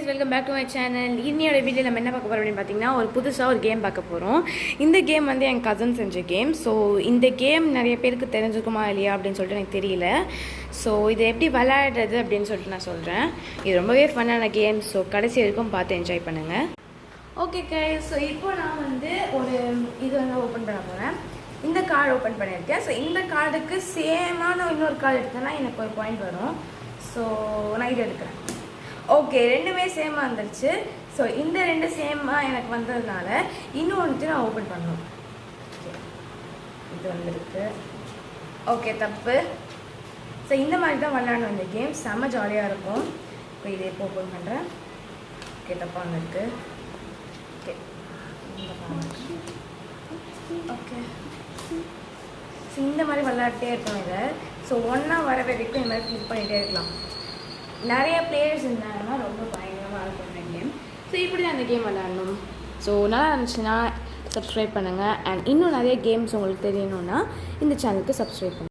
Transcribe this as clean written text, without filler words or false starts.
Welcome back to my channel. இன்னையோட video நம்ம என்ன பார்க்க போகிறோம் அப்படின்னு பார்த்தீங்கன்னா, ஒரு புதுசாக ஒரு கேம் பார்க்க போகிறோம். இந்த கேம் வந்து என் கசன் செஞ்ச கேம். ஸோ இந்த கேம் நிறைய பேருக்கு தெரிஞ்சுக்குமா இல்லையா அப்படின்னு சொல்லிட்டு எனக்கு தெரியல. ஸோ இதை எப்படி விளையாடுறது அப்படின்னு சொல்லிட்டு நான் சொல்கிறேன். இது ரொம்பவே ஃபன்னான கேம். ஸோ கடைசி வரைக்கும் பார்த்து என்ஜாய் பண்ணுங்கள். ஓகே கைஸ், ஸோ இப்போ நான் வந்து ஒரு இது வந்து ஓப்பன் பண்ண போகிறேன். இந்த கார்டு ஓப்பன் பண்ணியிருக்கேன். ஸோ இந்த கார்டுக்கு சேமான இன்னொரு கார்டு எடுத்தேன்னா எனக்கு ஒரு பாயிண்ட் வரும். ஸோ நான் இது எடுக்கிறேன். ஓகே, ரெண்டுமே சேமாக வந்துருச்சு. ஸோ இந்த ரெண்டு சேமாக எனக்கு வந்ததுனால இன்னும் வந்துட்டு நான் ஓப்பன் பண்ணணும். ஓகே, இது வந்துருக்கு. ஓகே, தப்பு. ஸோ இந்த மாதிரி தான் விளையாடணும். இந்த கேம் செம்ம ஜாலியாக இருக்கும். இப்போ இதை இப்போ ஓப்பன் பண்ணுறேன். ஓகே, தப்பாக வந்துருக்கு. ஓகே ஓகே, ஸோ இந்த மாதிரி விளையாட்டே இருக்கணும் இதை. ஸோ ஒன்றா வர வரைக்கும் இந்த மாதிரி கிளிக் பண்ணிகிட்டே இருக்கலாம். நிறைய பிளேயர்ஸ் இருந்தாங்கன்னா ரொம்ப பயங்கரமாக இருக்கும் கேம். ஸோ இப்படி தான் அந்த கேம் விளையாடணும். ஸோ நல்லா இருந்துச்சுன்னா சப்ஸ்கிரைப் பண்ணுங்கள். அண்ட் இன்னும் நிறைய கேம்ஸ் உங்களுக்கு தெரியணுன்னா இந்த சேனலுக்கு சப்ஸ்கிரைப் பண்ணுங்கள்.